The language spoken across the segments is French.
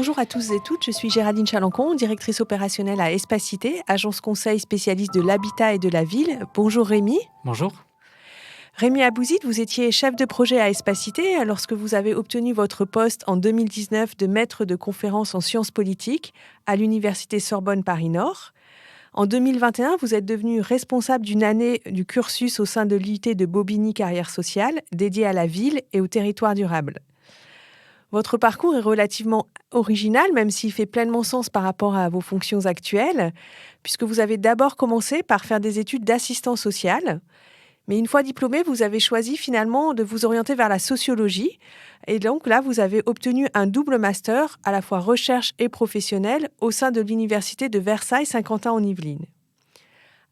Bonjour à tous et toutes, je suis Géraldine Chalancon, directrice opérationnelle à Espacité, agence conseil spécialiste de l'habitat et de la ville. Bonjour Rémi. Bonjour. Rémi Abouzid, vous étiez chef de projet à Espacité lorsque vous avez obtenu votre poste en 2019 de maître de conférence en sciences politiques à l'université Sorbonne Paris-Nord. En 2021, vous êtes devenu responsable d'une année du cursus au sein de l'UT de Bobigny Carrière Sociale, dédié à la ville et au territoire durable. Votre parcours est relativement original, même s'il fait pleinement sens par rapport à vos fonctions actuelles, puisque vous avez d'abord commencé par faire des études d'assistant social. Mais une fois diplômé, vous avez choisi finalement de vous orienter vers la sociologie. Et donc là, vous avez obtenu un double master, à la fois recherche et professionnel, au sein de l'université de Versailles-Saint-Quentin-en-Yvelines.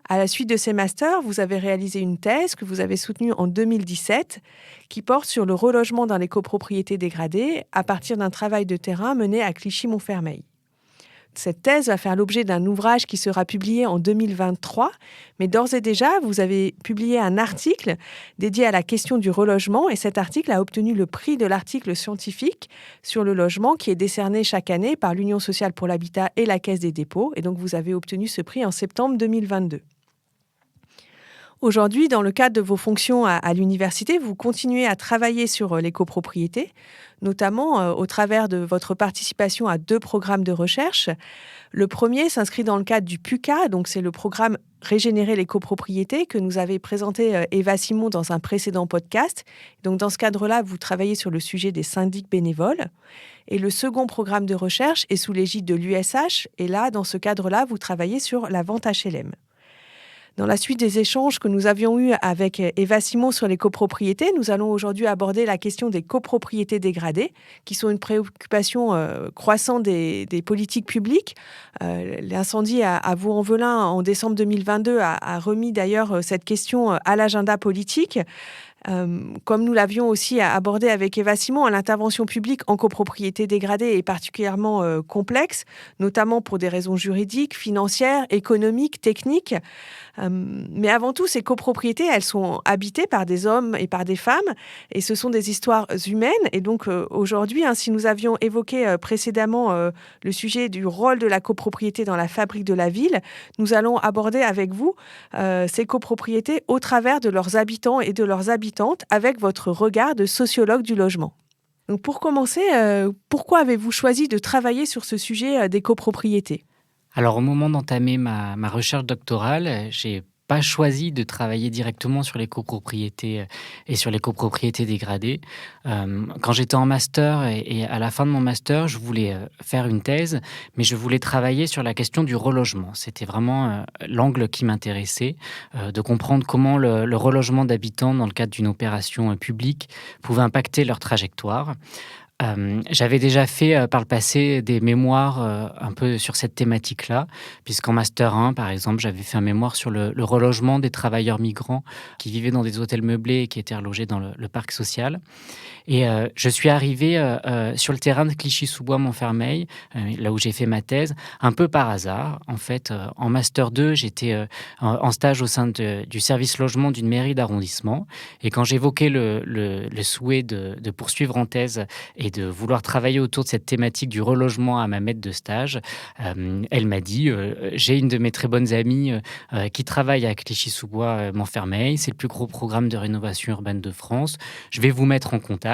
À la suite de ces masters, vous avez réalisé une thèse que vous avez soutenue en 2017 qui porte sur le relogement dans les copropriétés dégradées à partir d'un travail de terrain mené à Clichy-Montfermeil. Cette thèse va faire l'objet d'un ouvrage qui sera publié en 2023, mais d'ores et déjà, vous avez publié un article dédié à la question du relogement et cet article a obtenu le prix de l'article scientifique sur le logement qui est décerné chaque année par l'Union sociale pour l'habitat et la Caisse des dépôts. Et donc, vous avez obtenu ce prix en septembre 2022. Aujourd'hui, dans le cadre de vos fonctions à l'université, vous continuez à travailler sur les copropriétés, notamment au travers de votre participation à 2 programmes de recherche. Le premier s'inscrit dans le cadre du PUCA, donc c'est le programme Régénérer les copropriétés que nous avait présenté Eva Simon dans un précédent podcast. Donc dans ce cadre-là, vous travaillez sur le sujet des syndics bénévoles. Et le second programme de recherche est sous l'égide de l'USH. Et là, dans ce cadre-là, vous travaillez sur la vente HLM. Dans la suite des échanges que nous avions eus avec Eva Simon sur les copropriétés, nous allons aujourd'hui aborder la question des copropriétés dégradées, qui sont une préoccupation croissante des politiques publiques. L'incendie à Vaux-en-Velin en décembre 2022 a remis d'ailleurs cette question à l'agenda politique. Comme nous l'avions aussi abordé avec Eva Simon, l'intervention publique en copropriété dégradée est particulièrement complexe, notamment pour des raisons juridiques, financières, économiques, techniques. Mais avant tout, ces copropriétés, elles sont habitées par des hommes et par des femmes, et ce sont des histoires humaines. Et donc aujourd'hui, si nous avions évoqué précédemment le sujet du rôle de la copropriété dans la fabrique de la ville, nous allons aborder avec vous ces copropriétés au travers de leurs habitants et de leurs habitantes, avec votre regard de sociologue du logement. Donc pour commencer, pourquoi avez-vous choisi de travailler sur ce sujet des copropriétés ? Alors, au moment d'entamer ma recherche doctorale, j'ai pas choisi de travailler directement sur les copropriétés et sur les copropriétés dégradées. Quand j'étais en master et à la fin de mon master, je voulais faire une thèse, mais je voulais travailler sur la question du relogement. C'était vraiment l'angle qui m'intéressait, de comprendre comment le relogement d'habitants dans le cadre d'une opération publique pouvait impacter leur trajectoire. J'avais déjà fait, par le passé des mémoires, un peu sur cette thématique-là, puisqu'en master 1, par exemple, j'avais fait un mémoire sur le relogement des travailleurs migrants qui vivaient dans des hôtels meublés et qui étaient relogés dans le parc social. Et je suis arrivé sur le terrain de Clichy-sous-Bois-Montfermeil, là où j'ai fait ma thèse, un peu par hasard. En fait, en master 2, j'étais en stage au sein du service logement d'une mairie d'arrondissement. Et quand j'évoquais le souhait de poursuivre en thèse et de vouloir travailler autour de cette thématique du relogement à ma maître de stage, elle m'a dit j'ai une de mes très bonnes amies qui travaille à Clichy-sous-Bois-Montfermeil. C'est le plus gros programme de rénovation urbaine de France. Je vais vous mettre en contact.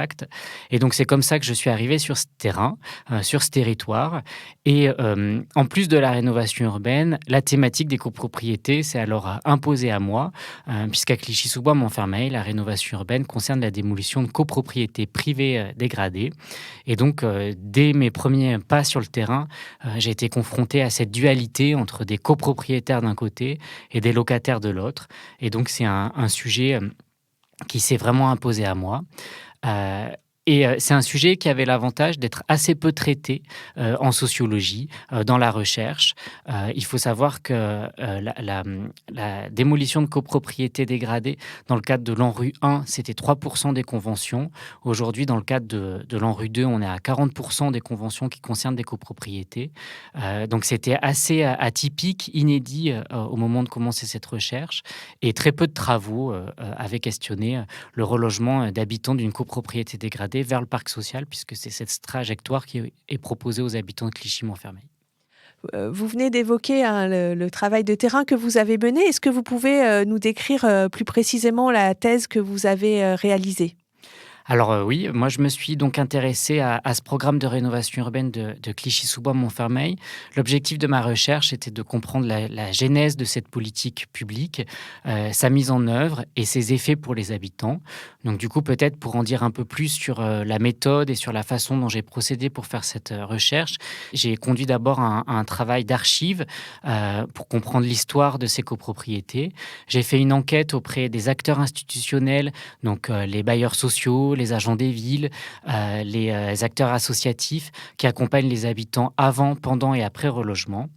Et donc, c'est comme ça que je suis arrivé sur ce terrain, sur ce territoire. Et en plus de la rénovation urbaine, la thématique des copropriétés s'est alors imposée à moi, puisqu'à Clichy-sous-Bois-Montfermeil, la rénovation urbaine concerne la démolition de copropriétés privées dégradées. Et donc, dès mes premiers pas sur le terrain, j'ai été confronté à cette dualité entre des copropriétaires d'un côté et des locataires de l'autre. Et donc, c'est un sujet qui s'est vraiment imposé à moi. C'est un sujet qui avait l'avantage d'être assez peu traité en sociologie, dans la recherche. Il faut savoir que la démolition de copropriétés dégradées dans le cadre de l'ANRU 1, c'était 3% des conventions. Aujourd'hui, dans le cadre de l'ANRU 2, on est à 40% des conventions qui concernent des copropriétés. Donc c'était assez atypique, inédit au moment de commencer cette recherche. Et très peu de travaux avaient questionné le relogement d'habitants d'une copropriété dégradée copropriété vers le parc social, puisque c'est cette trajectoire qui est proposée aux habitants de Clichy-Montfermeil. Vous venez d'évoquer, hein, le travail de terrain que vous avez mené. Est-ce que vous pouvez, nous décrire, plus précisément la thèse que vous avez, réalisée? Alors oui, moi je me suis donc intéressé à ce programme de rénovation urbaine de Clichy-sous-Bois-Montfermeil. L'objectif de ma recherche était de comprendre la genèse de cette politique publique, sa mise en œuvre et ses effets pour les habitants. Donc du coup, peut-être pour en dire un peu plus sur la méthode et sur la façon dont j'ai procédé pour faire cette recherche, j'ai conduit d'abord un travail d'archives pour comprendre l'histoire de ces copropriétés. J'ai fait une enquête auprès des acteurs institutionnels, donc les bailleurs sociaux, les agents des villes, les acteurs associatifs qui accompagnent les habitants avant, pendant et après relogement.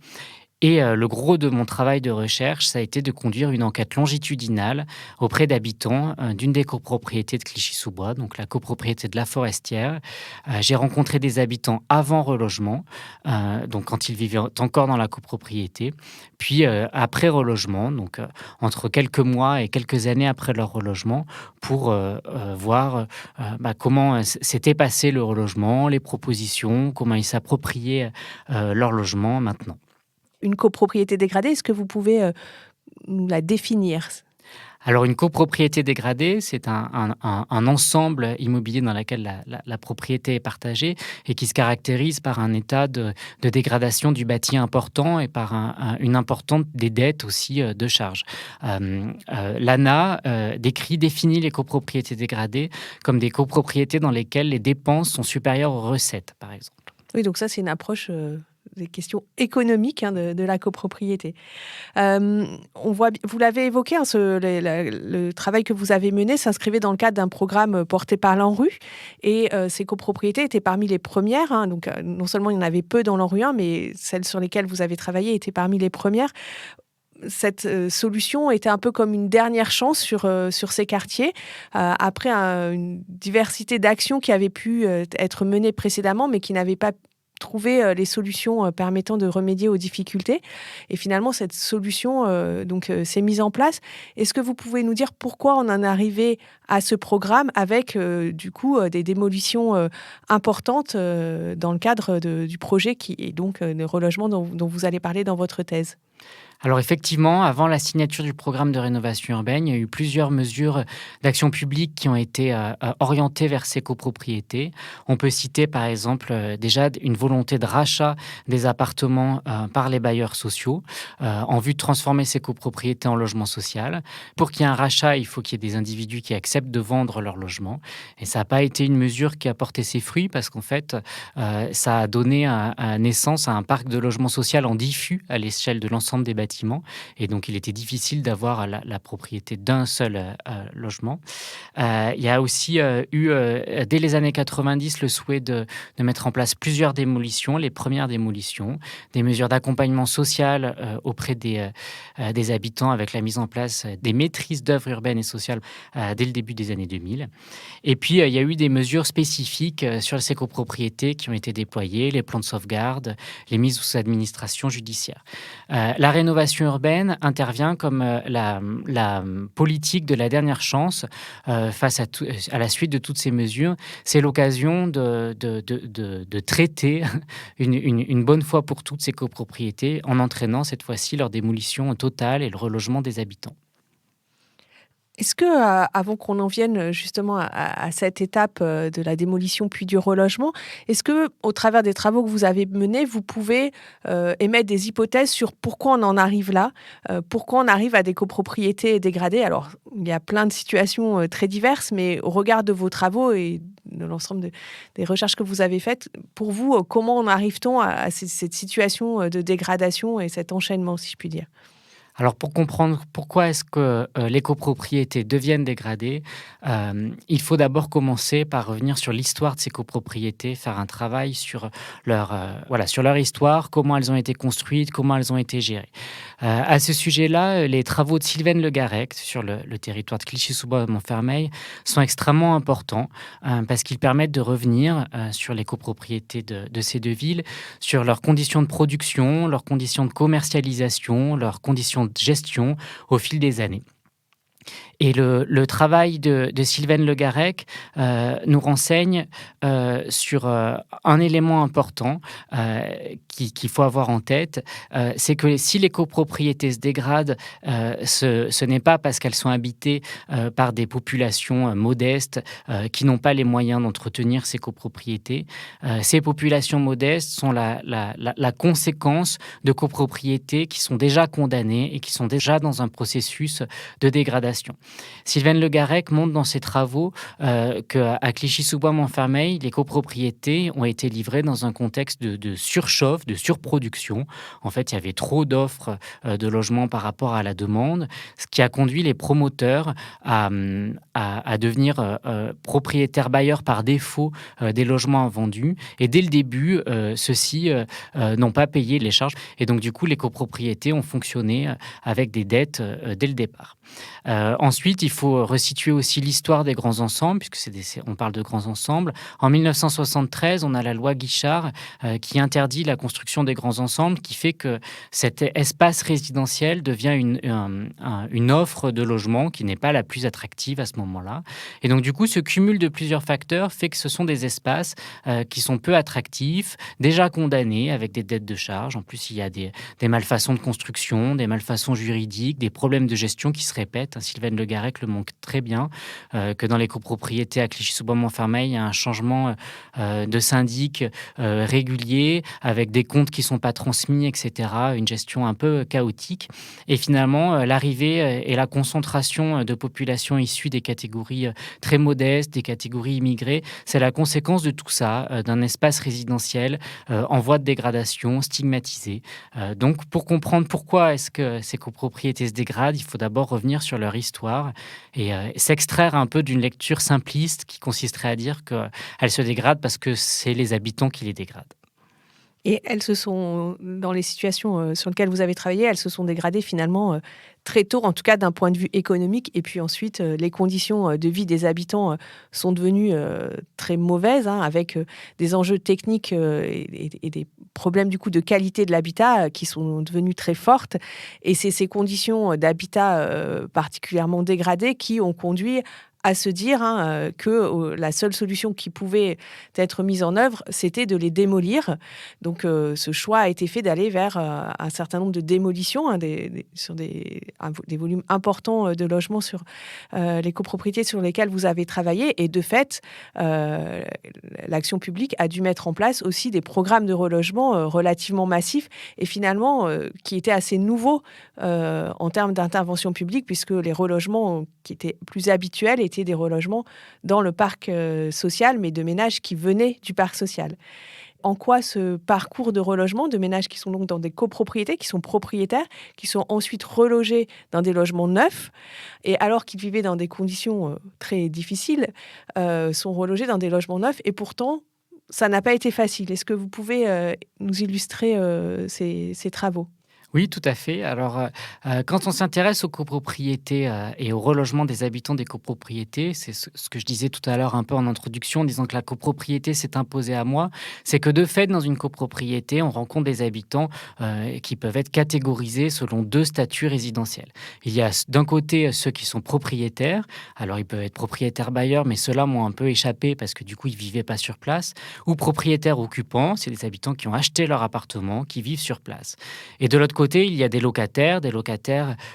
Et le gros de mon travail de recherche, ça a été de conduire une enquête longitudinale auprès d'habitants d'une des copropriétés de Clichy-sous-Bois, donc la copropriété de La Forestière. J'ai rencontré des habitants avant relogement, donc quand ils vivaient encore dans la copropriété, puis après relogement, donc entre quelques mois et quelques années après leur relogement, pour voir comment s'était passé le relogement, les propositions, comment ils s'appropriaient leur logement maintenant. Une copropriété dégradée, est-ce que vous pouvez, nous la définir? Alors une copropriété dégradée, c'est un ensemble immobilier dans lequel la propriété est partagée et qui se caractérise par un état de dégradation du bâti important et par une importante des dettes aussi de charges. L'ANA définit les copropriétés dégradées comme des copropriétés dans lesquelles les dépenses sont supérieures aux recettes, par exemple. Oui, donc ça, c'est une approche, des questions économiques, hein, de la copropriété. On voit, vous l'avez évoqué, hein, le travail que vous avez mené s'inscrivait dans le cadre d'un programme porté par l'ANRU. Et ces copropriétés étaient parmi les premières. Hein, donc, non seulement il y en avait peu dans l'ANRU 1, mais celles sur lesquelles vous avez travaillé étaient parmi les premières. Cette solution était un peu comme une dernière chance sur ces quartiers, après une diversité d'actions qui avaient pu être menées précédemment, mais qui n'avaient pas trouvé les solutions permettant de remédier aux difficultés. Et finalement, cette solution s'est mise en place. Est-ce que vous pouvez nous dire pourquoi on en est arrivé à ce programme avec des démolitions importantes dans le cadre du projet qui est donc le relogement dont vous allez parler dans votre thèse? Alors effectivement, avant la signature du programme de rénovation urbaine, il y a eu plusieurs mesures d'action publique qui ont été orientées vers ces copropriétés. On peut citer par exemple déjà une volonté de rachat des appartements par les bailleurs sociaux en vue de transformer ces copropriétés en logement social. Pour qu'il y ait un rachat, il faut qu'il y ait des individus qui acceptent de vendre leur logement. Et ça n'a pas été une mesure qui a porté ses fruits parce qu'en fait, ça a donné naissance à un parc de logement social en diffus à l'échelle de l'ensemble des bâtiments. Et donc, il était difficile d'avoir la propriété d'un seul logement. Il y a aussi eu, dès les années 90, le souhait de mettre en place plusieurs démolitions, les premières démolitions, des mesures d'accompagnement social auprès des habitants avec la mise en place des maîtrises d'œuvres urbaines et sociales dès le début des années 2000. Et puis, il y a eu des mesures spécifiques sur ces copropriétés qui ont été déployées, les plans de sauvegarde, les mises sous administration judiciaire. La rénovation urbaine intervient comme la politique de la dernière chance face à la suite de toutes ces mesures. C'est l'occasion de traiter une bonne fois pour toutes ces copropriétés en entraînant cette fois-ci leur démolition totale et le relogement des habitants. Est-ce que, avant qu'on en vienne justement à cette étape de la démolition puis du relogement, est-ce que, au travers des travaux que vous avez menés, vous pouvez émettre des hypothèses sur pourquoi on en arrive là, pourquoi on arrive à des copropriétés dégradées? Alors, il y a plein de situations très diverses, mais au regard de vos travaux et de l'ensemble des recherches que vous avez faites, pour vous, comment en arrive-t-on à cette situation de dégradation et cet enchaînement, si je puis dire? Alors pour comprendre pourquoi est-ce que les copropriétés deviennent dégradées, il faut d'abord commencer par revenir sur l'histoire de ces copropriétés, faire un travail sur sur leur histoire, comment elles ont été construites, comment elles ont été gérées. À ce sujet-là, les travaux de Sylvaine Le Garrec sur le territoire de Clichy-sous-Bois-Montfermeil sont extrêmement importants parce qu'ils permettent de revenir sur les copropriétés de ces deux villes, sur leurs conditions de production, leurs conditions de commercialisation, leurs conditions de gestion au fil des années. Et le travail de Sylvaine Le Garrec nous renseigne sur un élément important qu'il faut avoir en tête. C'est que si les copropriétés se dégradent, ce n'est pas parce qu'elles sont habitées par des populations modestes qui n'ont pas les moyens d'entretenir ces copropriétés. Ces populations modestes sont la conséquence de copropriétés qui sont déjà condamnées et qui sont déjà dans un processus de dégradation. Sylvaine Le Garrec montre dans ses travaux qu'à Clichy-sous-Bois-Montfermeil, les copropriétés ont été livrées dans un contexte de surchauffe, de surproduction. En fait, il y avait trop d'offres de logements par rapport à la demande, ce qui a conduit les promoteurs à devenir propriétaires bailleurs par défaut des logements invendus. Et dès le début, ceux-ci n'ont pas payé les charges. Et donc, du coup, les copropriétés ont fonctionné avec des dettes dès le départ. Ensuite, il faut resituer aussi l'histoire des grands ensembles, puisque on parle de grands ensembles. En 1973, on a la loi Guichard qui interdit la construction des grands ensembles, qui fait que cet espace résidentiel devient une offre de logement qui n'est pas la plus attractive à ce moment-là. Et donc, du coup, ce cumul de plusieurs facteurs fait que ce sont des espaces qui sont peu attractifs, déjà condamnés avec des dettes de charge. En plus, il y a des malfaçons de construction, des malfaçons juridiques, des problèmes de gestion qui se répètent. Sylvaine Le Garrec le montre très bien, que dans les copropriétés à Clichy-sous-Bois-Montfermeil, il y a un changement de syndic régulier, avec des comptes qui ne sont pas transmis, etc., une gestion un peu chaotique. Et finalement, l'arrivée et la concentration de populations issues des catégories très modestes, des catégories immigrées, c'est la conséquence de tout ça, d'un espace résidentiel en voie de dégradation, stigmatisé. Donc, pour comprendre pourquoi est-ce que ces copropriétés se dégradent, il faut d'abord revenir sur leur histoire et s'extraire un peu d'une lecture simpliste qui consisterait à dire qu'elles se dégradent parce que c'est les habitants qui les dégradent. Et elles se sont, dans les situations sur lesquelles vous avez travaillé, elles se sont dégradées finalement très tôt, en tout cas d'un point de vue économique. Et puis ensuite, les conditions de vie des habitants sont devenues très mauvaises, avec des enjeux techniques et des problèmes du coup de qualité de l'habitat qui sont devenus très fortes. Et c'est ces conditions d'habitat particulièrement dégradées qui ont conduit à se dire que la seule solution qui pouvait être mise en œuvre, c'était de les démolir. Donc, ce choix a été fait d'aller vers un certain nombre de démolitions sur des volumes importants de logements sur les copropriétés sur lesquelles vous avez travaillé. Et de fait, l'action publique a dû mettre en place aussi des programmes de relogement relativement massifs et finalement qui étaient assez nouveaux en termes d'intervention publique, puisque les relogements qui étaient plus habituels étaient des relogements dans le parc social, mais de ménages qui venaient du parc social. En quoi ce parcours de relogement de ménages qui sont donc dans des copropriétés, qui sont propriétaires, qui sont ensuite relogés dans des logements neufs, et alors qu'ils vivaient dans des conditions très difficiles, sont relogés dans des logements neufs, et pourtant, ça n'a pas été facile. Est-ce que vous pouvez nous illustrer ces travaux ? Oui, tout à fait. Alors, quand on s'intéresse aux copropriétés et au relogement des habitants des copropriétés, c'est ce que je disais tout à l'heure un peu en introduction, en disant que la copropriété s'est imposée à moi, c'est que de fait, dans une copropriété, on rencontre des habitants qui peuvent être catégorisés selon deux statuts résidentiels. Il y a d'un côté ceux qui sont propriétaires, alors ils peuvent être propriétaires bailleurs, mais ceux-là m'ont un peu échappé parce que du coup, ils ne vivaient pas sur place, ou propriétaires occupants, c'est des habitants qui ont acheté leur appartement, qui vivent sur place. Et de l'autre côté, il y a des locataires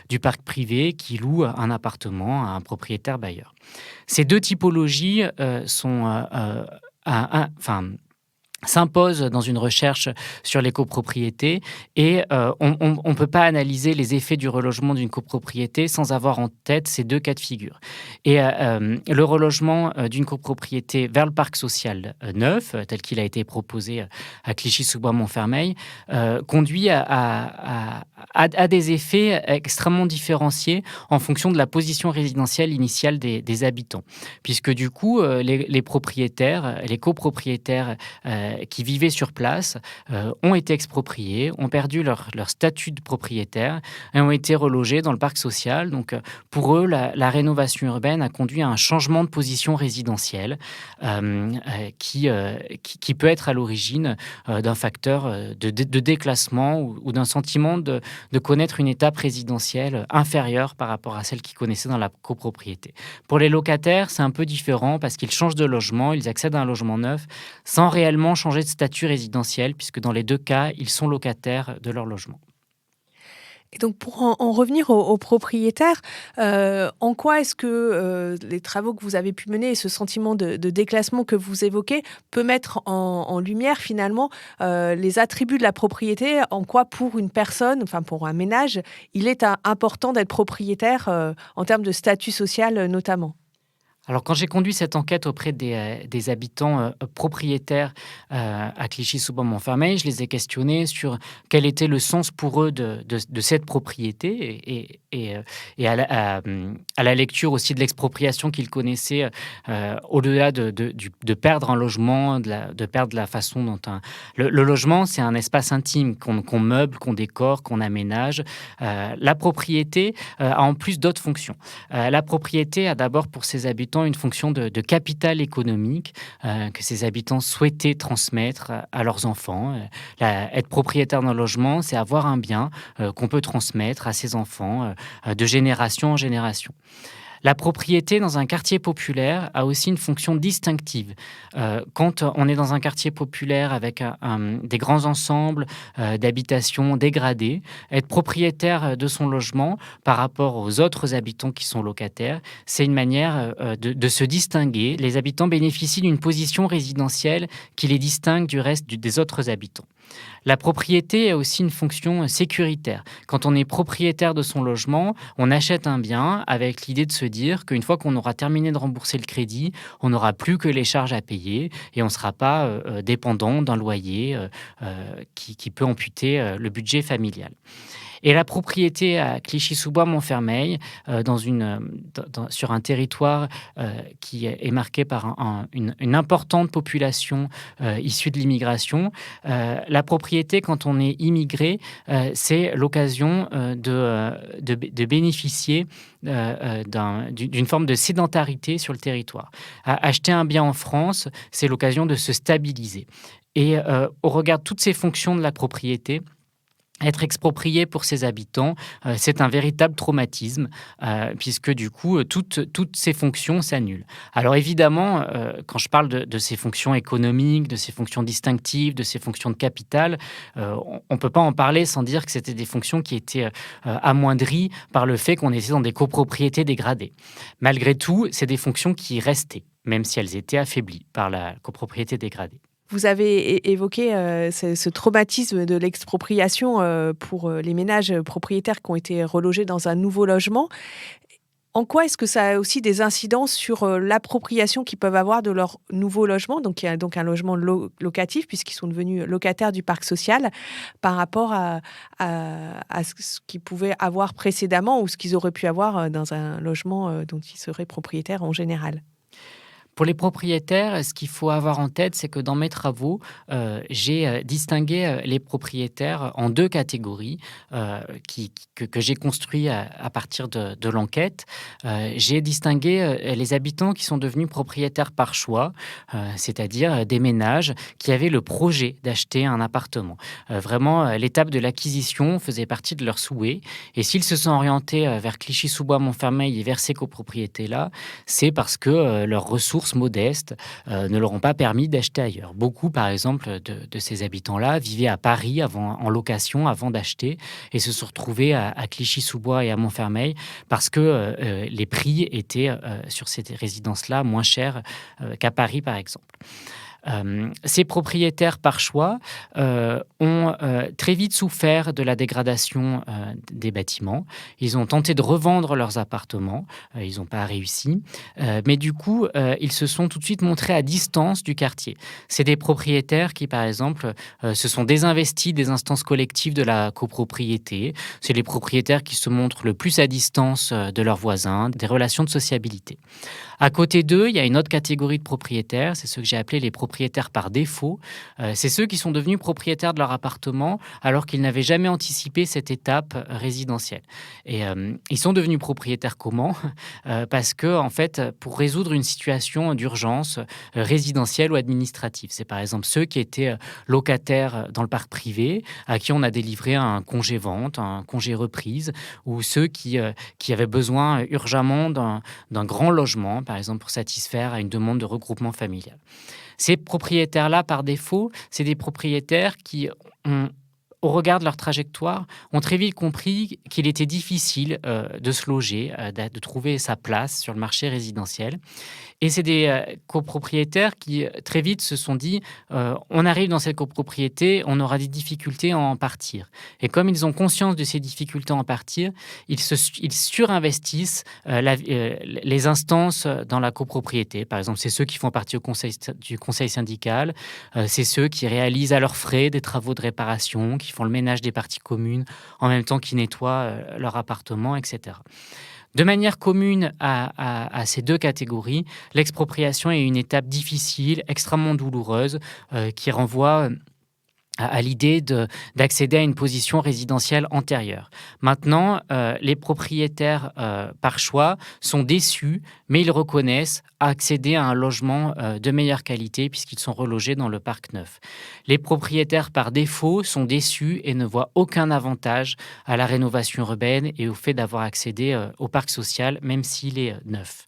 du parc privé qui louent un appartement à un propriétaire bailleur. Ces deux typologies s'imposent dans une recherche sur les copropriétés et on ne peut pas analyser les effets du relogement d'une copropriété sans avoir en tête ces deux cas de figure. Et le relogement d'une copropriété vers le parc social neuf, tel qu'il a été proposé à Clichy-sous-Bois-Montfermeil, conduit à des effets extrêmement différenciés en fonction de la position résidentielle initiale des habitants. Puisque du coup, les propriétaires, les copropriétaires qui vivaient sur place ont été expropriés, ont perdu leur statut de propriétaire et ont été relogés dans le parc social. Donc, pour eux, la rénovation urbaine a conduit à un changement de position résidentielle qui peut être à l'origine d'un facteur de déclassement ou d'un sentiment de de connaître une étape résidentielle inférieure par rapport à celle qu'ils connaissaient dans la copropriété. Pour les locataires, c'est un peu différent parce qu'ils changent de logement, ils accèdent à un logement neuf sans réellement changer de statut résidentiel, puisque dans les deux cas, ils sont locataires de leur logement. Et donc pour en revenir aux propriétaires, en quoi est-ce que, les travaux que vous avez pu mener et ce sentiment de déclassement que vous évoquez peut mettre en lumière finalement, les attributs de la propriété? En quoi pour une personne, enfin pour un ménage, il est important d'être propriétaire, en termes de statut social, notamment? Alors, quand j'ai conduit cette enquête auprès des habitants propriétaires à Clichy-sous-Bois-Montfermeil, je les ai questionnés sur quel était le sens pour eux de cette propriété et à la lecture aussi de l'expropriation qu'ils connaissaient, au-delà de perdre un logement, de perdre la façon dont le logement, c'est un espace intime qu'on meuble, qu'on décore, qu'on aménage. La propriété a en plus d'autres fonctions. La propriété a d'abord pour ses habitants une fonction de capital économique que ces habitants souhaitaient transmettre à leurs enfants. Être propriétaire d'un logement, c'est avoir un bien qu'on peut transmettre à ses enfants de génération en génération. La propriété dans un quartier populaire a aussi une fonction distinctive. Quand on est dans un quartier populaire avec des grands ensembles d'habitations dégradées, être propriétaire de son logement par rapport aux autres habitants qui sont locataires, c'est une manière de se distinguer. Les habitants bénéficient d'une position résidentielle qui les distingue du reste des autres habitants. La propriété a aussi une fonction sécuritaire. Quand on est propriétaire de son logement, on achète un bien avec l'idée de se dire qu'une fois qu'on aura terminé de rembourser le crédit, on n'aura plus que les charges à payer et on ne sera pas dépendant d'un loyer qui peut amputer le budget familial. Et la propriété à Clichy-sous-Bois-Montfermeil, sur un territoire qui est marqué par une importante population issue de l'immigration, la propriété, quand on est immigré, c'est l'occasion de bénéficier d'une forme de sédentarité sur le territoire. Acheter un bien en France, c'est l'occasion de se stabiliser. Et au regard de toutes ces fonctions de la propriété, être exproprié pour ses habitants, c'est un véritable traumatisme, puisque du coup, toutes ces fonctions s'annulent. Alors évidemment, quand je parle de ces fonctions économiques, de ces fonctions distinctives, de ces fonctions de capital, on ne peut pas en parler sans dire que c'était des fonctions qui étaient amoindries par le fait qu'on était dans des copropriétés dégradées. Malgré tout, c'est des fonctions qui restaient, même si elles étaient affaiblies par la copropriété dégradée. Vous avez évoqué ce traumatisme de l'expropriation pour les ménages propriétaires qui ont été relogés dans un nouveau logement. En quoi est-ce que ça a aussi des incidences sur l'appropriation qu'ils peuvent avoir de leur nouveau logement, donc il y a donc un logement locatif puisqu'ils sont devenus locataires du parc social, par rapport à ce qu'ils pouvaient avoir précédemment ou ce qu'ils auraient pu avoir dans un logement dont ils seraient propriétaires en général? Pour les propriétaires, ce qu'il faut avoir en tête, c'est que dans mes travaux, j'ai distingué les propriétaires en deux catégories que j'ai construit à partir de l'enquête. J'ai distingué les habitants qui sont devenus propriétaires par choix, c'est-à-dire des ménages qui avaient le projet d'acheter un appartement. Vraiment, l'étape de l'acquisition faisait partie de leur souhait. Et s'ils se sont orientés vers Clichy-sous-Bois-Montfermeil et vers ces copropriétés-là, c'est parce que leurs ressources modestes ne leur ont pas permis d'acheter ailleurs. Beaucoup, par exemple, de ces habitants-là vivaient à Paris en location avant d'acheter et se sont retrouvés à Clichy-sous-Bois et à Montfermeil parce que les prix étaient sur ces résidences-là moins chers qu'à Paris, par exemple. Ces propriétaires par choix ont très vite souffert de la dégradation des bâtiments. Ils ont tenté de revendre leurs appartements. Ils n'ont pas réussi. Mais du coup, ils se sont tout de suite montrés à distance du quartier. C'est des propriétaires qui, par exemple, se sont désinvestis des instances collectives de la copropriété. C'est les propriétaires qui se montrent le plus à distance de leurs voisins, des relations de sociabilité. À côté d'eux, il y a une autre catégorie de propriétaires, c'est ceux que j'ai appelés les propriétaires propriétaires par défaut, c'est ceux qui sont devenus propriétaires de leur appartement alors qu'ils n'avaient jamais anticipé cette étape résidentielle. Et ils sont devenus propriétaires comment? Parce que, en fait, pour résoudre une situation d'urgence résidentielle ou administrative. C'est par exemple ceux qui étaient locataires dans le parc privé, à qui on a délivré un congé vente, un congé reprise, ou ceux qui avaient besoin urgemment d'un grand logement, par exemple pour satisfaire à une demande de regroupement familial. Ces propriétaires-là, par défaut, c'est des propriétaires qui ont, au regard de leur trajectoire, ont très vite compris qu'il était difficile de se loger, de trouver sa place sur le marché résidentiel. Et c'est des copropriétaires qui, très vite, se sont dit on arrive dans cette copropriété, on aura des difficultés à en partir. Et comme ils ont conscience de ces difficultés à en partir, ils surinvestissent les instances dans la copropriété. Par exemple, c'est ceux qui font partie du conseil syndical, c'est ceux qui réalisent à leurs frais des travaux de réparation, qui font le ménage des parties communes en même temps qu'ils nettoient leur appartement, etc. De manière commune à ces deux catégories, l'expropriation est une étape difficile, extrêmement douloureuse, qui renvoie à l'idée d'accéder à une position résidentielle antérieure. Maintenant, les propriétaires, par choix, sont déçus, mais ils reconnaissent accéder à un logement de meilleure qualité puisqu'ils sont relogés dans le parc neuf. Les propriétaires, par défaut, sont déçus et ne voient aucun avantage à la rénovation urbaine et au fait d'avoir accédé au parc social, même s'il est neuf.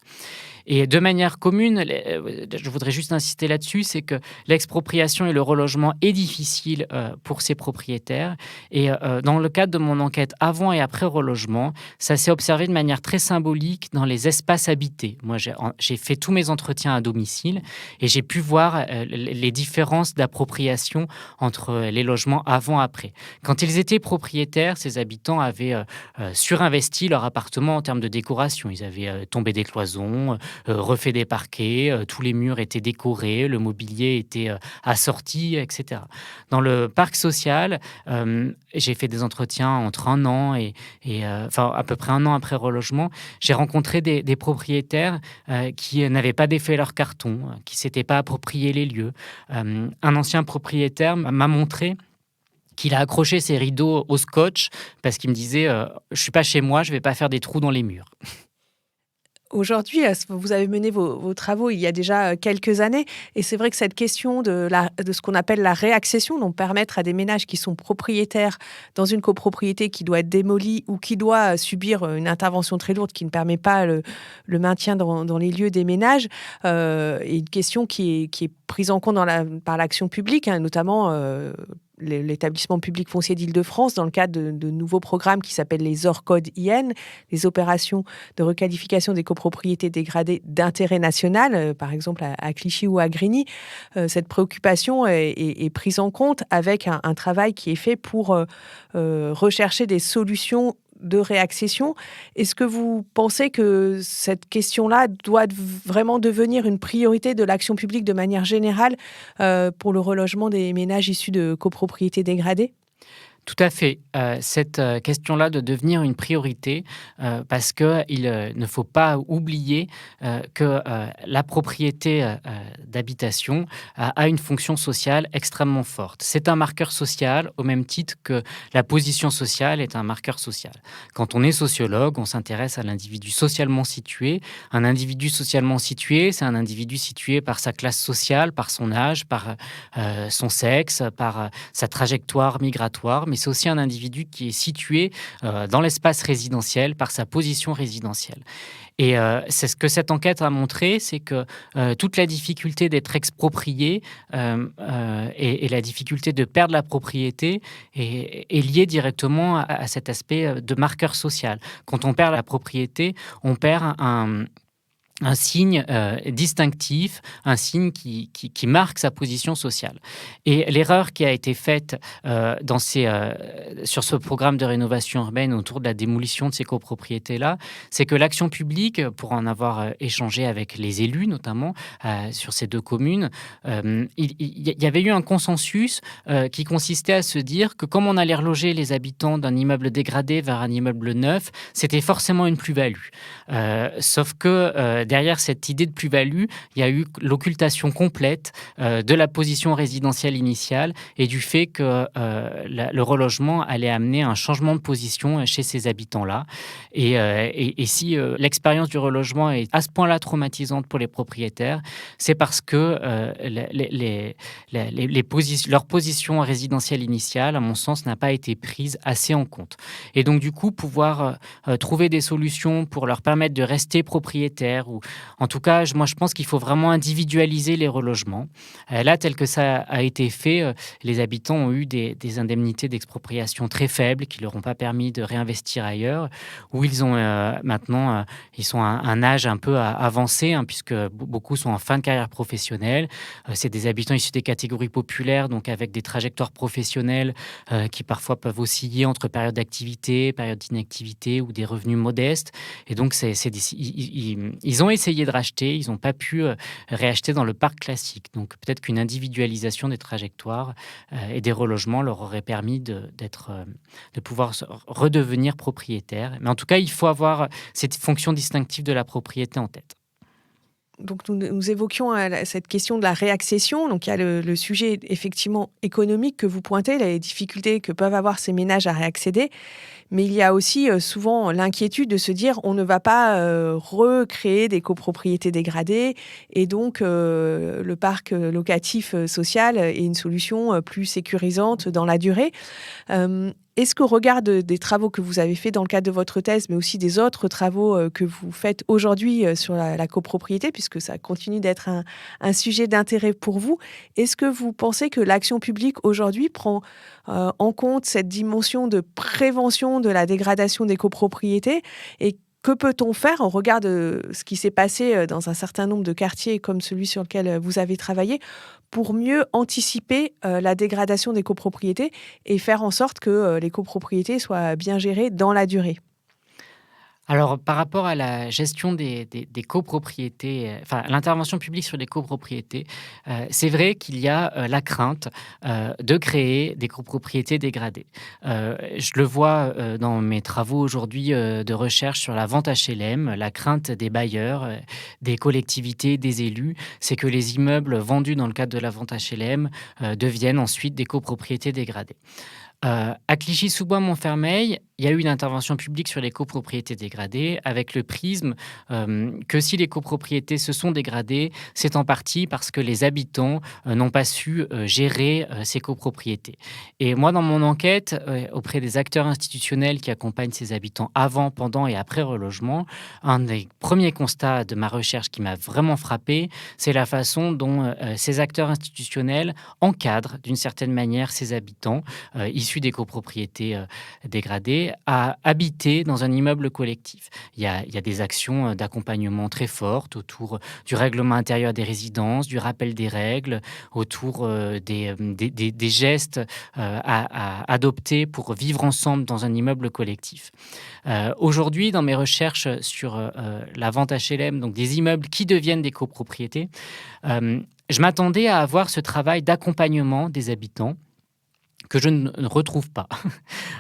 Et de manière commune, je voudrais juste insister là-dessus, c'est que l'expropriation et le relogement est difficile pour ces propriétaires. Et dans le cadre de mon enquête avant et après relogement, ça s'est observé de manière très symbolique dans les espaces habités. Moi, j'ai fait tous mes entretiens à domicile et j'ai pu voir les différences d'appropriation entre les logements avant-après. Quand ils étaient propriétaires, ces habitants avaient surinvesti leur appartement en termes de décoration. Ils avaient tombé des cloisons, refait des parquets, tous les murs étaient décorés, le mobilier était assorti, etc. Dans le parc social, j'ai fait des entretiens entre 1 an et à peu près 1 an après relogement. J'ai rencontré des propriétaires qui n'avaient pas défait leur carton, qui ne s'étaient pas approprié les lieux. Un ancien propriétaire m'a montré qu'il a accroché ses rideaux au scotch parce qu'il me disait je ne suis pas chez moi, je ne vais pas faire des trous dans les murs. Aujourd'hui, vous avez mené vos travaux il y a déjà quelques années et c'est vrai que cette question de ce qu'on appelle la réaccession, donc permettre à des ménages qui sont propriétaires dans une copropriété qui doit être démolie ou qui doit subir une intervention très lourde qui ne permet pas le maintien dans les lieux des ménages, est une question qui est prise en compte par l'action publique, hein, notamment l'établissement public foncier d'Île-de-France dans le cadre de nouveaux programmes qui s'appellent les ORCOD-IN, les opérations de requalification des copropriétés dégradées d'intérêt national, par exemple à Clichy ou à Grigny. Cette préoccupation est prise en compte avec un travail qui est fait pour rechercher des solutions de réaccession. Est-ce que vous pensez que cette question-là doit vraiment devenir une priorité de l'action publique de manière générale pour le relogement des ménages issus de copropriétés dégradées ? Tout à fait. Cette question-là doit devenir une priorité parce qu'il ne faut pas oublier que la propriété d'habitation a une fonction sociale extrêmement forte. C'est un marqueur social au même titre que la position sociale est un marqueur social. Quand on est sociologue, on s'intéresse à l'individu socialement situé. Un individu socialement situé, c'est un individu situé par sa classe sociale, par son âge, par son sexe, par sa trajectoire migratoire, mais c'est aussi un individu qui est situé dans l'espace résidentiel par sa position résidentielle. Et c'est ce que cette enquête a montré, c'est que toute la difficulté d'être exproprié et la difficulté de perdre la propriété est liée directement à cet aspect de marqueur social. Quand on perd la propriété, on perd un signe distinctif, un signe qui marque sa position sociale. Et l'erreur qui a été faite sur ce programme de rénovation urbaine autour de la démolition de ces copropriétés-là, c'est que l'action publique, pour en avoir échangé avec les élus notamment sur ces deux communes, il y avait eu un consensus qui consistait à se dire que comme on allait reloger les habitants d'un immeuble dégradé vers un immeuble neuf, c'était forcément une plus-value. Sauf que derrière cette idée de plus-value, il y a eu l'occultation complète de la position résidentielle initiale et du fait que le relogement allait amener un changement de position chez ces habitants-là. Et si l'expérience du relogement est à ce point-là traumatisante pour les propriétaires, c'est parce que leur position résidentielle initiale, à mon sens, n'a pas été prise assez en compte. Et donc, du coup, pouvoir trouver des solutions pour leur permettre de rester propriétaires, ou en tout cas, moi, je pense qu'il faut vraiment individualiser les relogements. Là, tel que ça a été fait, les habitants ont eu des indemnités d'expropriation très faibles qui leur ont pas permis de réinvestir ailleurs, où ils ont maintenant, ils sont à un âge un peu avancé, hein, puisque beaucoup sont en fin de carrière professionnelle. C'est des habitants issus des catégories populaires, donc avec des trajectoires professionnelles qui parfois peuvent osciller entre périodes d'activité, périodes d'inactivité ou des revenus modestes. Et donc, ils ont essayé de racheter, ils n'ont pas pu réacheter dans le parc classique. Donc, peut-être qu'une individualisation des trajectoires et des relogements leur aurait permis de pouvoir redevenir propriétaire. Mais en tout cas, il faut avoir cette fonction distinctive de la propriété en tête. Donc nous évoquions cette question de la réaccession. Donc il y a le sujet effectivement économique que vous pointez, les difficultés que peuvent avoir ces ménages à réaccéder. Mais il y a aussi souvent l'inquiétude de se dire on ne va pas recréer des copropriétés dégradées et donc le parc locatif social est une solution plus sécurisante dans la durée. Est-ce qu'au regard des travaux que vous avez faits dans le cadre de votre thèse, mais aussi des autres travaux que vous faites aujourd'hui sur la copropriété, puisque ça continue d'être un sujet d'intérêt pour vous, est-ce que vous pensez que l'action publique aujourd'hui prend en compte cette dimension de prévention de la dégradation des copropriétés et que peut-on faire au regard de ce qui s'est passé dans un certain nombre de quartiers comme celui sur lequel vous avez travaillé pour mieux anticiper la dégradation des copropriétés et faire en sorte que les copropriétés soient bien gérées dans la durée? Alors, par rapport à la gestion des copropriétés, enfin, l'intervention publique sur les copropriétés, c'est vrai qu'il y a, la crainte, de créer des copropriétés dégradées. Je le vois, dans mes travaux aujourd'hui, de recherche sur la vente HLM. La crainte des bailleurs, des collectivités, des élus, c'est que les immeubles vendus dans le cadre de la vente HLM, deviennent ensuite des copropriétés dégradées. À Clichy-sous-Bois-Montfermeil, il y a eu une intervention publique sur les copropriétés dégradées avec le prisme que si les copropriétés se sont dégradées, c'est en partie parce que les habitants n'ont pas su gérer ces copropriétés. Et moi, dans mon enquête, auprès des acteurs institutionnels qui accompagnent ces habitants avant, pendant et après relogement, un des premiers constats de ma recherche qui m'a vraiment frappé, c'est la façon dont ces acteurs institutionnels encadrent d'une certaine manière ces habitants issus des copropriétés dégradées à habiter dans un immeuble collectif. Il y a des actions d'accompagnement très fortes autour du règlement intérieur des résidences, du rappel des règles, autour des gestes à adopter pour vivre ensemble dans un immeuble collectif. Aujourd'hui, dans mes recherches sur la vente HLM, donc des immeubles qui deviennent des copropriétés, je m'attendais à avoir ce travail d'accompagnement des habitants que je ne retrouve pas.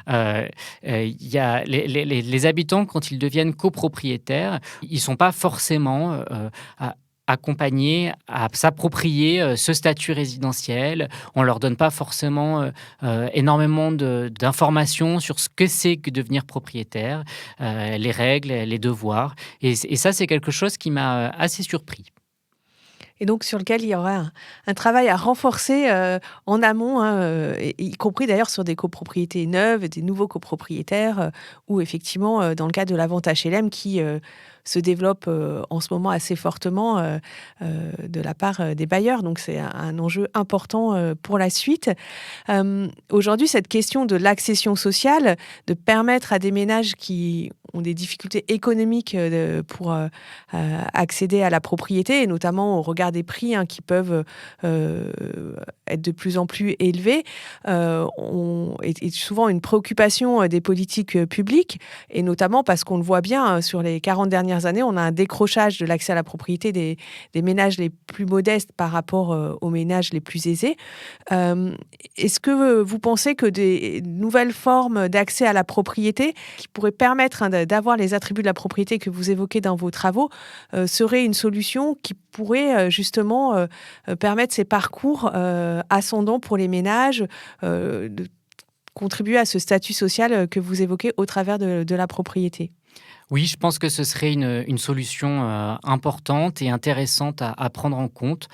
Il y a les habitants, quand ils deviennent copropriétaires, ils ne sont pas forcément accompagnés à s'approprier ce statut résidentiel. On ne leur donne pas forcément énormément d'informations sur ce que c'est que devenir propriétaire, les règles, les devoirs. Et ça, c'est quelque chose qui m'a assez surpris. Et donc sur lequel il y aura un travail à renforcer en amont, hein, y compris d'ailleurs sur des copropriétés neuves, des nouveaux copropriétaires, ou effectivement, dans le cadre de la vente HLM qui se développe en ce moment assez fortement de la part des bailleurs. Donc c'est un enjeu important pour la suite. Aujourd'hui, cette question de l'accession sociale, de permettre à des ménages qui ont des difficultés économiques pour accéder à la propriété, et notamment au regard des prix qui peuvent être de plus en plus élevé est souvent une préoccupation des politiques publiques, et notamment parce qu'on le voit bien, sur les 40 dernières années, on a un décrochage de l'accès à la propriété des ménages les plus modestes par rapport aux ménages les plus aisés. Est-ce que vous pensez que des nouvelles formes d'accès à la propriété qui pourraient permettre d'avoir les attributs de la propriété que vous évoquez dans vos travaux seraient une solution qui pourrait justement permettre ces parcours ascendants pour les ménages, de contribuer à ce statut social que vous évoquez au travers de la propriété? Oui, je pense que ce serait une solution importante et intéressante à prendre en compte.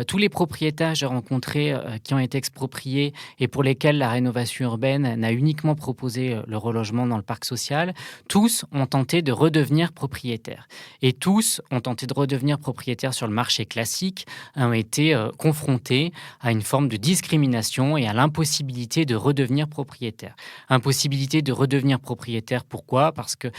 Tous les propriétaires que j'ai rencontrés qui ont été expropriés et pour lesquels la rénovation urbaine n'a uniquement proposé le relogement dans le parc social, tous ont tenté de redevenir propriétaires. Et tous ont tenté de redevenir propriétaires sur le marché classique, ont été confrontés à une forme de discrimination et à l'impossibilité de redevenir propriétaires. Impossibilité de redevenir propriétaire, pourquoi ? Parce que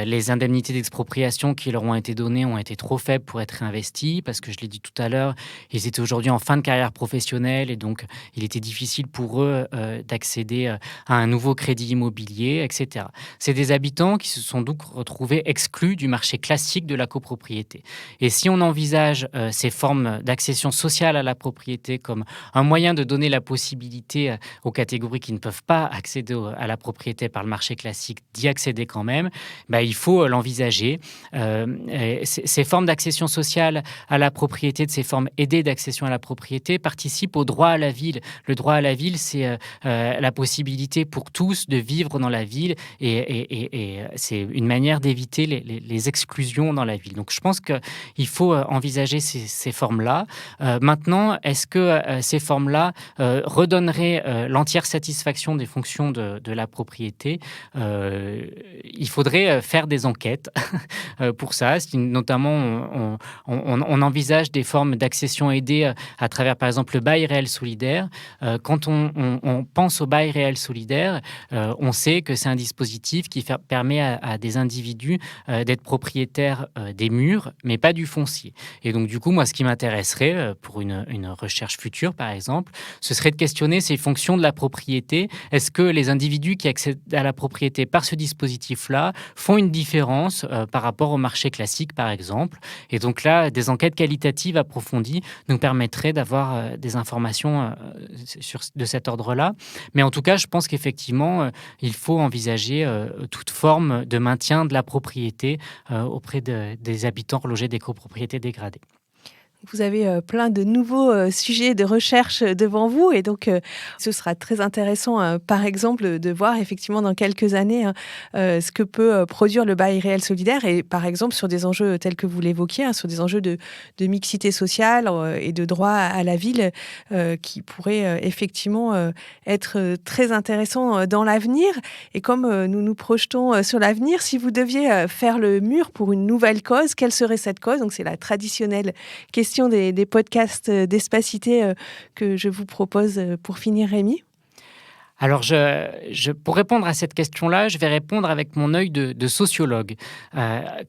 les indemnités d'expropriation qui leur ont été données ont été trop faibles pour être réinvesties, parce que je l'ai dit tout à l'heure, ils étaient aujourd'hui en fin de carrière professionnelle et donc il était difficile pour eux d'accéder à un nouveau crédit immobilier, etc. C'est des habitants qui se sont donc retrouvés exclus du marché classique de la copropriété. Et si on envisage ces formes d'accession sociale à la propriété comme un moyen de donner la possibilité aux catégories qui ne peuvent pas accéder à la propriété par le marché classique d'y accéder quand même, il faut l'envisager. Ces formes d'accession sociale à la propriété, de ces formes aidées d'accession à la propriété, participent au droit à la ville. Le droit à la ville, c'est la possibilité pour tous de vivre dans la ville et c'est une manière d'éviter les exclusions dans la ville. Donc je pense qu'il faut envisager ces formes-là. Maintenant, est-ce que ces formes-là redonneraient l'entière satisfaction des fonctions de la propriété ? Il faudrait faire des enquêtes pour ça. Notamment, on envisage des formes d'accession aidée à travers, par exemple, le bail réel solidaire. Quand on pense au bail réel solidaire, on sait que c'est un dispositif qui permet à des individus d'être propriétaires des murs, mais pas du foncier. Et donc, du coup, moi, ce qui m'intéresserait pour une recherche future, par exemple, ce serait de questionner ces fonctions de la propriété. Est-ce que les individus qui accèdent à la propriété par ce dispositif-là font une différence par rapport au marché classique, par exemple. Et donc là, des enquêtes qualitatives approfondies nous permettraient d'avoir des informations de cet ordre-là. Mais en tout cas, je pense qu'effectivement, il faut envisager toute forme de maintien de la propriété auprès des habitants relogés des copropriétés dégradées. Vous avez plein de nouveaux sujets de recherche devant vous et donc ce sera très intéressant, par exemple, de voir effectivement dans quelques années ce que peut produire le bail réel solidaire et par exemple sur des enjeux tels que vous l'évoquiez, sur des enjeux de mixité sociale et de droit à la ville qui pourraient effectivement être très intéressants dans l'avenir. Et comme nous nous projetons sur l'avenir, si vous deviez faire le mur pour une nouvelle cause, quelle serait cette cause ? Donc c'est la traditionnelle question des podcasts d'Espacité que je vous propose pour finir, Rémi. Alors, pour répondre à cette question-là, je vais répondre avec mon œil de sociologue.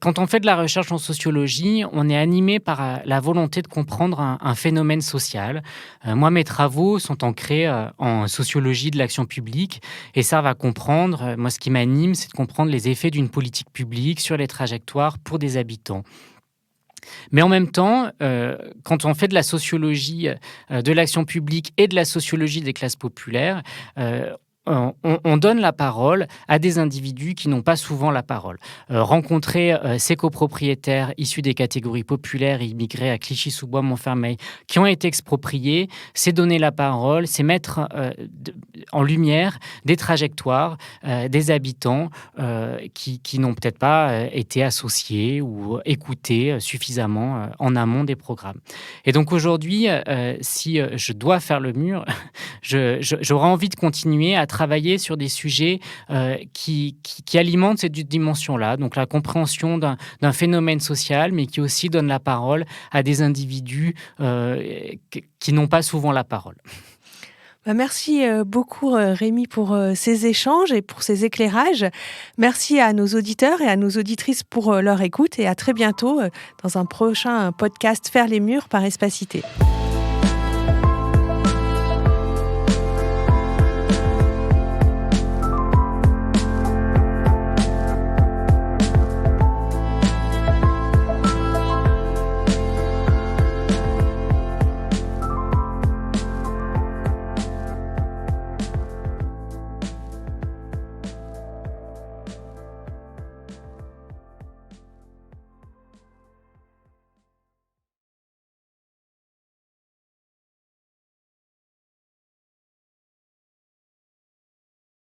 Quand on fait de la recherche en sociologie, on est animé par la volonté de comprendre un phénomène social. Moi, mes travaux sont ancrés en sociologie de l'action publique et servent à comprendre, moi, ce qui m'anime, c'est de comprendre les effets d'une politique publique sur les trajectoires pour des habitants. Mais en même temps, quand on fait de la sociologie de l'action publique et de la sociologie des classes populaires, on donne la parole à des individus qui n'ont pas souvent la parole. Rencontrer ces copropriétaires issus des catégories populaires et immigrés à Clichy-sous-Bois, Montfermeil, qui ont été expropriés, c'est donner la parole, c'est mettre en lumière des trajectoires des habitants qui n'ont peut-être pas été associés ou écoutés suffisamment en amont des programmes. Et donc aujourd'hui, si je dois faire le mur, j'aurais envie de continuer à travailler sur des sujets qui alimentent cette dimension-là, donc la compréhension d'un phénomène social, mais qui aussi donne la parole à des individus qui n'ont pas souvent la parole. Merci beaucoup Rémi pour ces échanges et pour ces éclairages. Merci à nos auditeurs et à nos auditrices pour leur écoute et à très bientôt dans un prochain podcast Faire les murs par Espacité.